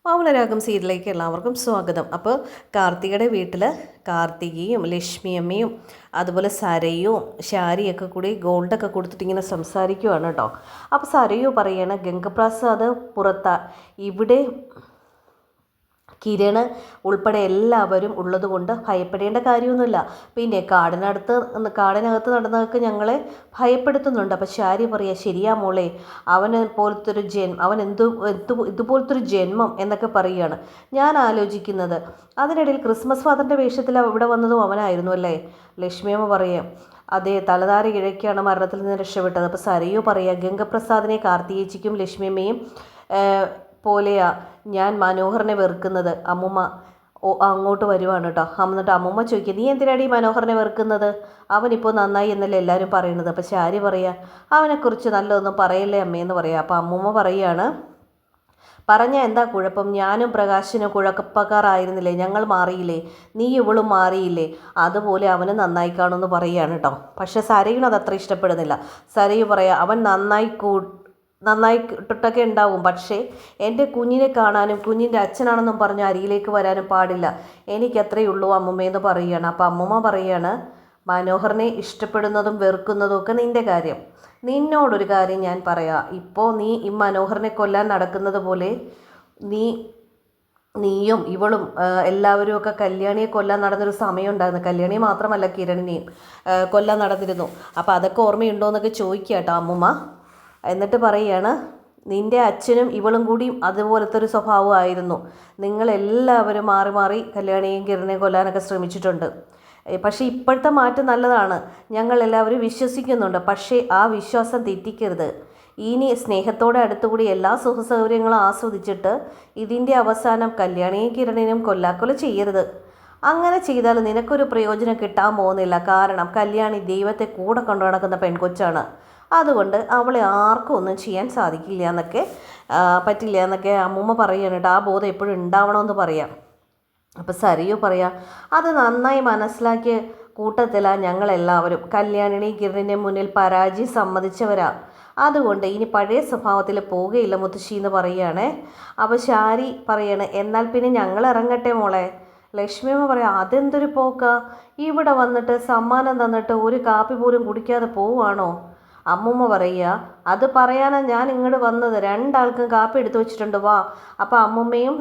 മൗനരാഗം സീരിയലിലേക്ക് എല്ലാവർക്കും സ്വാഗതം. അപ്പോൾ കാർത്തികയുടെ വീട്ടിൽ കാർത്തികയും ലക്ഷ്മിയമ്മയും അതുപോലെ സരയും ശാരിയൊക്കെ കൂടി ഗോൾഡൊക്കെ കൊടുത്തിട്ട് ഇങ്ങനെ സംസാരിക്കുവാണ് കേട്ടോ. അപ്പോൾ സരയു പറയാണ് ഗംഗപ്രസാദ് പുറത്താ, ഇവിടെ കിരണ് ഉൾപ്പെടെ എല്ലാവരും ഉള്ളതുകൊണ്ട് ഭയപ്പെടേണ്ട കാര്യമൊന്നുമില്ല. പിന്നെ കാടിനകത്ത് നടന്നതൊക്കെ ഞങ്ങളെ ഭയപ്പെടുത്തുന്നുണ്ട്. അപ്പം ശാരി പറയാ, ശരിയാ മോളെ, അവൻ ഇതുപോലത്തെ ഒരു ജന്മം എന്നൊക്കെ പറയുകയാണ്. ഞാൻ ആലോചിക്കുന്നത് അതിനിടയിൽ ക്രിസ്മസ് ഫാദറിൻ്റെ വേഷത്തിൽ ഇവിടെ വന്നതും അവനായിരുന്നു അല്ലേ? ലക്ഷ്മിയമ്മ പറയാം, അതെ, തലധാര കിഴക്കാണ് മരണത്തിൽ നിന്ന് രക്ഷപ്പെട്ടത്. അപ്പോൾ സരയു പറയാ, ഗംഗപ്രസാദിനെ കാർത്തികേച്ചിക്കും ലക്ഷ്മിയമ്മയും പോലെയാ ഞാൻ മനോഹറിനെ വെറുക്കുന്നത്. അമ്മുമ്മ അങ്ങോട്ട് വരുവാണ് കേട്ടോ. എന്നിട്ട് അമ്മുമ്മ ചോദിക്കുക, നീ എന്തിനാണ് ഈ മനോഹറിനെ വെറുക്കുന്നത്? അവനിപ്പോൾ നന്നായി എന്നല്ലേ എല്ലാവരും പറയുന്നത്. അപ്പോൾ ശാരി പറയാ, അവനെക്കുറിച്ച് നല്ലതൊന്നും പറയല്ലേ അമ്മയെന്ന് പറയാം. അപ്പോൾ അമ്മുമ്മ പറയാണ്, പറഞ്ഞാൽ എന്താ കുഴപ്പം? ഞാനും പ്രകാശിനും കുഴപ്പക്കാരായിരുന്നില്ലേ? ഞങ്ങൾ മാറിയില്ലേ? നീ ഇവളും മാറിയില്ലേ? അതുപോലെ അവന് നന്നായി കാണുമെന്ന് പറയുകയാണ് കേട്ടോ. പക്ഷെ സരയും അതത്ര ഇഷ്ടപ്പെടുന്നില്ല. സരയു പറയാ, അവൻ നന്നായിട്ടൊക്കെ ഉണ്ടാവും, പക്ഷേ എൻ്റെ കുഞ്ഞിനെ കാണാനും കുഞ്ഞിൻ്റെ അച്ഛനാണെന്നും പറഞ്ഞ് അരിയിലേക്ക് വരാനും പാടില്ല. എനിക്കത്രയേ ഉള്ളൂ അമ്മുമ്മയെന്ന് പറയുകയാണ്. അപ്പം അമ്മുമ്മ പറയുകയാണ്, മനോഹറിനെ ഇഷ്ടപ്പെടുന്നതും വെറുക്കുന്നതും ഒക്കെ നിൻ്റെ കാര്യം. നിന്നോടൊരു കാര്യം ഞാൻ പറയാം. ഇപ്പോൾ നീ ഈ മനോഹറിനെ കൊല്ലാൻ നടക്കുന്നത് പോലെ നീയും ഇവളും എല്ലാവരും ഒക്കെ കല്യാണിയെ കൊല്ലാൻ നടന്നൊരു സമയം ഉണ്ടായിരുന്നു. കല്യാണിയെ മാത്രമല്ല, കിരണിനെയും കൊല്ലാൻ നടന്നിരുന്നു. അപ്പോൾ അതൊക്കെ ഓർമ്മയുണ്ടോ എന്നൊക്കെ ചോദിക്കുക കേട്ടോ അമ്മുമ്മ. എന്നിട്ട് പറയുകയാണ്, നിൻ്റെ അച്ഛനും ഇവളും കൂടിയും അതുപോലത്തെ ഒരു സ്വഭാവമായിരുന്നു. നിങ്ങളെല്ലാവരും മാറി മാറി കല്യാണിയും കിരണിനെയും കൊല്ലാനൊക്കെ ശ്രമിച്ചിട്ടുണ്ട്. പക്ഷേ ഇപ്പോഴത്തെ മാറ്റം നല്ലതാണ്, ഞങ്ങളെല്ലാവരും വിശ്വസിക്കുന്നുണ്ട്. പക്ഷേ ആ വിശ്വാസം തെറ്റിക്കരുത്. ഇനി സ്നേഹത്തോടെ അടുത്തുകൂടി എല്ലാ സുഖസൗകര്യങ്ങളും ആസ്വദിച്ചിട്ട് ഇതിൻ്റെ അവസാനം കല്യാണിയും കിരണിനും കൊല്ലാക്കൊല ചെയ്യരുത്. അങ്ങനെ ചെയ്താൽ നിനക്കൊരു പ്രയോജനം കിട്ടാൻ പോകുന്നില്ല. കാരണം കല്യാണി ദൈവത്തെ കൂടെ കൊണ്ടു നടക്കുന്ന പെൺകൊച്ചാണ്. അതുകൊണ്ട് അവളെ ആർക്കും ഒന്നും ചെയ്യാൻ പറ്റില്ല എന്നൊക്കെ അമ്മൂമ്മ പറയുകയാണ് കേട്ടോ. ആ ബോധം എപ്പോഴും ഉണ്ടാവണമെന്ന് പറയാം. അപ്പം സരയു പറയാം, അത് നന്നായി മനസ്സിലാക്കിയ കൂട്ടത്തിലാണ് ഞങ്ങളെല്ലാവരും. കല്യാണിനി കിരണിൻ്റെ മുന്നിൽ പരാജയം സമ്മതിച്ചവരാ. അതുകൊണ്ട് ഇനി പഴയ സ്വഭാവത്തിൽ പോവുകയില്ല മുത്തശ്ശി എന്ന് പറയുകയാണേ. അപ്പോൾ ശാരി പറയാണ്, എന്നാൽ പിന്നെ ഞങ്ങൾ ഇറങ്ങട്ടെ മോളെ. ലക്ഷ്മിയമ്മ പറയാം, അതെന്തൊരു പോക്കാ? ഇവിടെ വന്നിട്ട് സമ്മാനം തന്നിട്ട് ഒരു കാപ്പി പോലും കുടിക്കാതെ പോവുകയാണോ? അമ്മൂമ്മ പറയുക, അത് പറയാനാണ് ഞാൻ ഇങ്ങോട്ട് വന്നത്. രണ്ടാൾക്കും കാപ്പി എടുത്തു വെച്ചിട്ടുണ്ട്, വാ. അപ്പോൾ അമ്മൂമ്മയും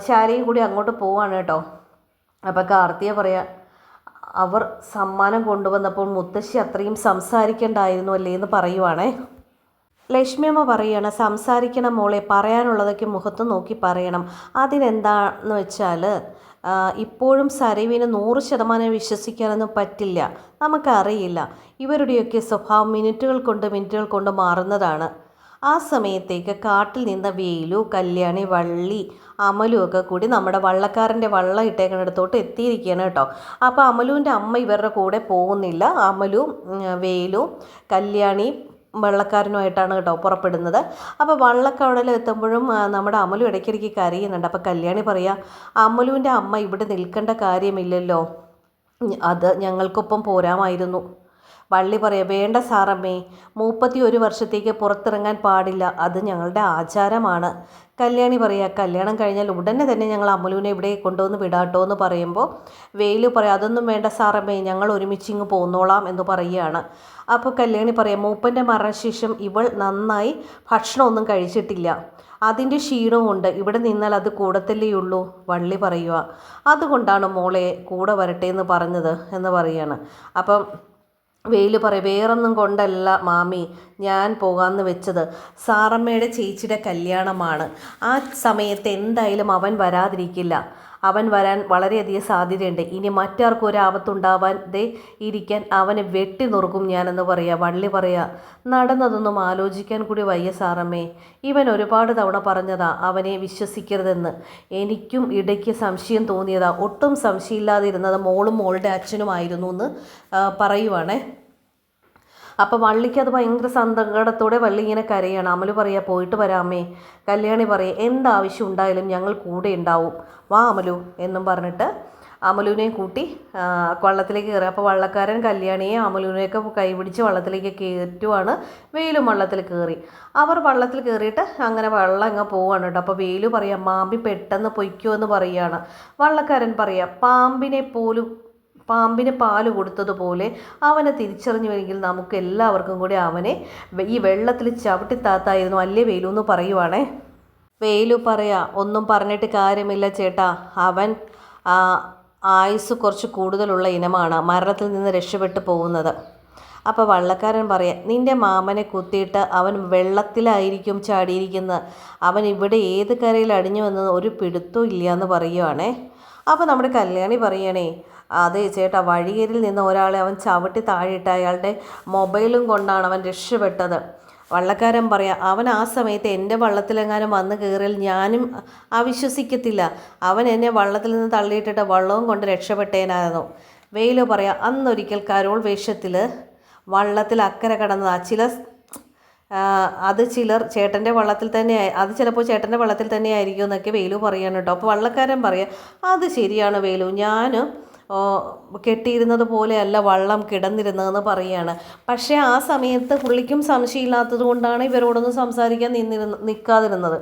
ശാരയും കൂടി അങ്ങോട്ട് പോവാണ് കേട്ടോ. അപ്പോൾ കാർത്തിക പറയാ, അവർ സമ്മാനം കൊണ്ടുവന്നപ്പോൾ മുത്തശ്ശി അത്രയും സംസാരിക്കേണ്ടായിരുന്നു അല്ലേ എന്ന് പറയുവാണേ. ലക്ഷ്മിയമ്മ പറയുകയാണ്, സംസാരിക്കണം മോളെ, പറയാനുള്ളതൊക്കെ മുഖത്ത് നോക്കി പറയണം. അതിനെന്താണെന്ന് വെച്ചാൽ ഇപ്പോഴും സരയുവിനെ 100% വിശ്വസിക്കാനൊന്നും പറ്റില്ല. നമുക്കറിയില്ല, ഇവരുടെയൊക്കെ സ്വഭാവം മിനിറ്റുകൾ കൊണ്ട് മാറുന്നതാണ്. ആ സമയത്തേക്ക് കാട്ടിൽ നിന്ന വേലു, കല്യാണി, വള്ളി, അമലു ഒക്കെ കൂടി നമ്മുടെ വള്ളക്കാരൻ്റെ വള്ളം ഇട്ടേക്കുന്നിടത്തോട്ട് എത്തിയിരിക്കുകയാണ് കേട്ടോ. അപ്പോൾ അമലുവിൻ്റെ അമ്മ ഇവരുടെ കൂടെ പോകുന്നില്ല. അമലു, വേലു, കല്യാണി വള്ളക്കാരനുമായിട്ടാണ് കേട്ടോ പുറപ്പെടുന്നത്. അപ്പോൾ വള്ളക്കടലിൽ എത്തുമ്പോഴും നമ്മുടെ അമലു ഇടയ്ക്കിടയ്ക്ക് കരയുന്നുണ്ട്. അപ്പോൾ കല്യാണി പറയാ, അമലുവിൻ്റെ അമ്മ ഇവിടെ നിൽക്കേണ്ട കാര്യമില്ലല്ലോ, അത് ഞങ്ങൾക്കൊപ്പം പോരാമായിരുന്നു. വള്ളി പറയാം, വേണ്ട സാറമ്മേ, 31 വർഷത്തേക്ക് പുറത്തിറങ്ങാൻ പാടില്ല, അത് ഞങ്ങളുടെ ആചാരമാണ്. കല്യാണി പറയാ, കല്യാണം കഴിഞ്ഞാൽ ഉടനെ തന്നെ ഞങ്ങൾ അമലുവിനെ ഇവിടെ കൊണ്ടുവന്ന് വിടാട്ടോ എന്ന് പറയുമ്പോൾ വേലു പറയാം, അതൊന്നും വേണ്ട സാറമ്മേ, ഞങ്ങൾ ഒരുമിച്ചിങ്ങ് പോന്നോളാം എന്ന് പറയുകയാണ്. അപ്പോൾ കല്യാണി പറയാം, മൂപ്പൻ്റെ മരണശേഷം ഇവൾ നന്നായി ഭക്ഷണമൊന്നും കഴിച്ചിട്ടില്ല, അതിൻ്റെ ക്ഷീണവുമുണ്ട്, ഇവിടെ നിന്നാൽ അത് കൂടത്തല്ലേയുള്ളൂ. വള്ളി പറയുക, അതുകൊണ്ടാണ് മോളെ കൂടെ വരട്ടെ എന്ന് പറഞ്ഞത് എന്ന് പറയുകയാണ്. അപ്പം വേലു പറയും, വേറൊന്നും കൊണ്ടല്ല മാമി ഞാൻ പോകാമെന്ന് വെച്ചത്, സാറമ്മയുടെ ചേച്ചിയുടെ കല്യാണമാണ്. ആ സമയത്ത് എന്തായാലും അവൻ വരാതിരിക്കില്ല, അവൻ വരാൻ വളരെയധികം സാധ്യതയുണ്ട്. ഇനി മറ്റാർക്കും ഒരു ആപത്തുണ്ടാവാതെ ഇരിക്കാൻ അവനെ വെട്ടി നുറുക്കും ഞാനെന്ന് പറയാ. വള്ളി പറയാ, നടന്നതൊന്നും ആലോചിക്കാൻ കൂടി വയ്യ സാറമ്മേ, ഇവൻ ഒരുപാട് തവണ പറഞ്ഞതാ അവനെ വിശ്വസിക്കരുതെന്ന്. എനിക്കും ഇടയ്ക്ക് സംശയം തോന്നിയതാ, ഒട്ടും സംശയമില്ലാതിരുന്നത് മോളും മോളുടെ അച്ഛനുമായിരുന്നു എന്ന് പറയുവാണേ. അപ്പോൾ വള്ളിക്ക് അത് ഭയങ്കര സങ്കടത്തോടെ വള്ളി ഇങ്ങനെ കരയാണ്. അമലു പറയാ, പോയിട്ട് വരാമേ. കല്യാണി പറയാം, എന്താവശ്യം ഉണ്ടായാലും ഞങ്ങൾ കൂടെ ഉണ്ടാവും, വാ അമലു എന്നും പറഞ്ഞിട്ട് അമലുവിനെയും കൂട്ടി വള്ളത്തിലേക്ക് കയറി. അപ്പോൾ വള്ളക്കാരൻ കല്യാണിയെ അമലുവിനെയൊക്കെ കൈപിടിച്ച് വള്ളത്തിലേക്ക് കയറ്റുവാണ്. വേലും വള്ളത്തിൽ കയറി. അവർ വള്ളത്തിൽ കയറിയിട്ട് അങ്ങനെ വെള്ളം അങ്ങ് പോവാണ് കേട്ടോ. അപ്പോൾ വേലു പറയാം മാമ്പി പെട്ടെന്ന് പൊയ്ക്കോ എന്ന് പറയുകയാണ്. വള്ളക്കാരൻ പറയാം പാമ്പിന് പാല് കൊടുത്തതുപോലെ അവനെ തിരിച്ചറിഞ്ഞുവെങ്കിൽ നമുക്ക് എല്ലാവർക്കും കൂടി അവനെ ഈ വെള്ളത്തിൽ ചവിട്ടിത്താത്തായിരുന്നു അല്ലേ വേലു എന്ന് പറയുവാണേ. വേലു പറയാ ഒന്നും പറഞ്ഞിട്ട് കാര്യമില്ല ചേട്ടാ, അവൻ ആയുസ് കുറച്ച് കൂടുതലുള്ള ഇനമാണ്, മരണത്തിൽ നിന്ന് രക്ഷപ്പെട്ടു പോകുന്നത്. അപ്പോൾ വള്ളക്കാരൻ പറയാം നിൻ്റെ മാമനെ കുത്തിയിട്ട് അവൻ വെള്ളത്തിലായിരിക്കും ചാടിയിരിക്കുന്നത്, അവൻ ഇവിടെ ഏത് കരയിൽ അടിഞ്ഞു വന്നത് ഒരു പിടുത്തവും ഇല്ല എന്ന് പറയുവാണേ. അപ്പോൾ നമ്മുടെ കല്യാണി പറയണേ അതെ ചേട്ടാ, വഴിയരിൽ നിന്ന് ഒരാളെ അവൻ ചവിട്ടി താഴെയിട്ട് അയാളുടെ മൊബൈലും കൊണ്ടാണ് അവൻ രക്ഷപ്പെട്ടത്. വള്ളക്കാരൻ പറയാം അവൻ ആ സമയത്ത് എൻ്റെ വള്ളത്തിലെങ്ങാനും വന്ന് കയറിയാൽ ഞാനും അവിശ്വസിക്കത്തില്ല, അവൻ എന്നെ വള്ളത്തിൽ നിന്ന് തള്ളിയിട്ടിട്ട് വള്ളവും കൊണ്ട് രക്ഷപ്പെട്ടേനായിരുന്നു. വെയിലോ പറയാം അന്നൊരിക്കൽ കരോൾ വേഷത്തിൽ വള്ളത്തിൽ അക്കരെ കടന്നതാ അത് ചേട്ടൻ്റെ വള്ളത്തിൽ തന്നെ, അത് ചിലപ്പോൾ ചേട്ടൻ്റെ വള്ളത്തിൽ തന്നെ ആയിരിക്കും എന്നൊക്കെ വേലു പറയാണ് കേട്ടോ. അപ്പോൾ വള്ളക്കാരൻ പറയാം അത് ശരിയാണ് വേലു, ഞാൻ കെട്ടിയിരുന്നത് പോലെയല്ല വള്ളം കിടന്നിരുന്നതെന്ന് പറയുകയാണ്. പക്ഷേ ആ സമയത്ത് പുള്ളിക്കും സംശയമില്ലാത്തത് കൊണ്ടാണ് ഇവരോടൊന്നും സംസാരിക്കാൻ നിൽക്കാതിരുന്നത്.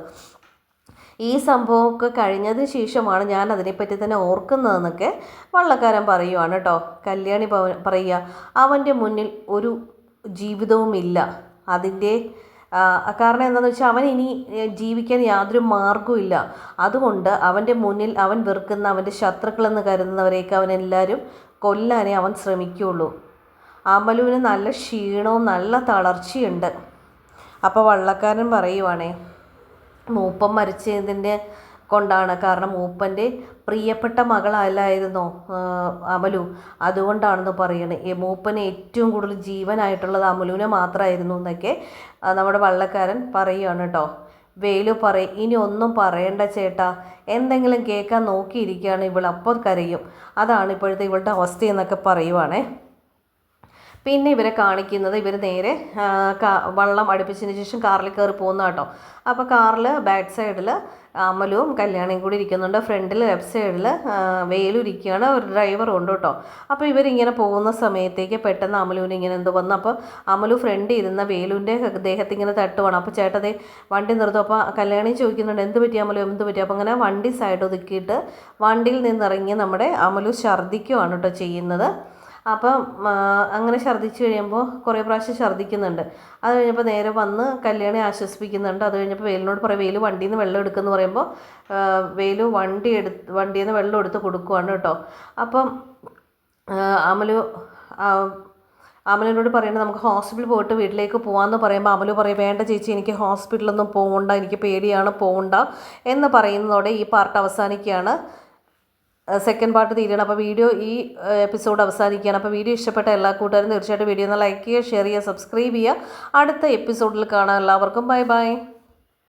ഈ സംഭവമൊക്കെ കഴിഞ്ഞതിന് ശേഷമാണ് ഞാൻ അതിനെപ്പറ്റി തന്നെ ഓർക്കുന്നതെന്നൊക്കെ വള്ളക്കാരൻ പറയുവാണ് കേട്ടോ. കല്യാണി പറയുക അവൻ്റെ മുന്നിൽ ഒരു ജീവിതവുമില്ല, അതിൻ്റെ കാരണം എന്താണെന്ന് വെച്ചാൽ അവൻ ഇനി ജീവിക്കാൻ യാതൊരു മാർഗ്ഗവുമില്ല. അതുകൊണ്ട് അവൻ്റെ മുന്നിൽ അവൻ വെറുക്കുന്ന അവൻ്റെ ശത്രുക്കളെന്ന് കരുതുന്നവരെയൊക്കെ അവനെല്ലാവരും കൊല്ലാനേ അവൻ ശ്രമിക്കുകയുള്ളൂ. അമലുവിന് നല്ല ക്ഷീണവും നല്ല തളർച്ചയുണ്ട്. അപ്പോൾ വള്ളക്കാരൻ പറയുവാണേ മൂപ്പൻ മരിച്ചതിൻ്റെ കൊണ്ടാണ്, കാരണം മൂപ്പൻ്റെ പ്രിയപ്പെട്ട മകളല്ലായിരുന്നോ അമലു, അതുകൊണ്ടാണെന്ന് പറയണേ. മൂപ്പന് ഏറ്റവും കൂടുതൽ ജീവനായിട്ടുള്ളത് അമലുവിനെ മാത്രമായിരുന്നു എന്നൊക്കെ നമ്മുടെ വള്ളക്കാരൻ പറയുകയാണ് കേട്ടോ. വേലു പറയും ഇനി ഒന്നും പറയണ്ട ചേട്ടാ, എന്തെങ്കിലും കേൾക്കാൻ നോക്കിയിരിക്കുകയാണ് ഇവൾ, അപ്പോൾ കരയും, അതാണ് ഇപ്പോഴത്തെ ഇവളുടെ അവസ്ഥയെന്നൊക്കെ പറയുവാണേ. പിന്നെ ഇവരെ കാണിക്കുന്നത് ഇവർ നേരെ വള്ളം അടുപ്പിച്ചതിന് ശേഷം കാറിൽ കയറി പോകുന്ന കേട്ടോ. അപ്പോൾ കാറിൽ ബാക്ക് സൈഡിൽ അമലുവും കല്യാണിയും കൂടി ഇരിക്കുന്നുണ്ട്, ഫ്രണ്ടിൽ ലെഫ്റ്റ് സൈഡിൽ വേലു ഇരിക്കുകയാണ്, ഒരു ഡ്രൈവറും ഉണ്ട് കേട്ടോ. അപ്പോൾ ഇവരിങ്ങനെ പോകുന്ന സമയത്തേക്ക് പെട്ടെന്ന് അമലുവിന് ഇങ്ങനെ എന്തോ വന്നു. അപ്പോൾ അമലു ഫ്രണ്ടിൽ ഇരുന്ന വേലുവിൻ്റെ ദേഹത്ത് ഇങ്ങനെ തട്ടുവാണ്. അപ്പോൾ ചേട്ടതേ വണ്ടി നിർത്തും. അപ്പോൾ കല്യാണി ചോദിക്കുന്നുണ്ട് എന്ത് പറ്റി അമലു, എന്ത് പറ്റി? അപ്പോൾ അങ്ങനെ വണ്ടി സൈഡ് ഒതുക്കിയിട്ട് വണ്ടിയിൽ നിന്നിറങ്ങി നമ്മുടെ അമലു ഛർദ്ദിക്കുവാണ് കേട്ടോ ചെയ്യുന്നത്. അപ്പം അങ്ങനെ ഛർദ്ദിച്ച് കഴിയുമ്പോൾ കുറേ പ്രാവശ്യം ഛർദ്ദിക്കുന്നുണ്ട്. അത് കഴിഞ്ഞപ്പോൾ നേരെ വന്ന് കല്യാണി ആശ്വസിപ്പിക്കുന്നുണ്ട്. അത് കഴിഞ്ഞപ്പോൾ വേലിനോട് പറയും വേലു വണ്ടിയിൽ നിന്ന് വെള്ളം എടുക്കുമെന്ന് പറയുമ്പോൾ വേലു വണ്ടിയിൽ നിന്ന് വെള്ളം എടുത്ത് കൊടുക്കുവാണ് കേട്ടോ. അപ്പം അമലിനോട് പറയുന്നത് നമുക്ക് ഹോസ്പിറ്റലിൽ പോയിട്ട് വീട്ടിലേക്ക് പോകാമെന്ന് പറയുമ്പോൾ അമലു പറയും വേണ്ട ചേച്ചി എനിക്ക് ഹോസ്പിറ്റലൊന്നും പോകണ്ട, എനിക്ക് പേടിയാണ്, പോകണ്ട എന്ന് പറയുന്നതോടെ ഈ പാർട്ട് അവസാനിക്കുകയാണ്. സെക്കൻഡ് പാർട്ട് തീരുകയാണ്. അപ്പോൾ ഈ എപ്പിസോഡ് അവസാനിക്കുകയാണ്. അപ്പോൾ വീഡിയോ ഇഷ്ടപ്പെട്ട എല്ലാ കൂട്ടുകാരും തീർച്ചയായിട്ടും വീഡിയോ ഒന്ന് ലൈക്ക് ചെയ്യുക, ഷെയർ ചെയ്യുക, സബ്സ്ക്രൈബ് ചെയ്യുക. അടുത്ത എപ്പിസോഡിൽ കാണാം. എല്ലാവർക്കും ബൈ ബൈ.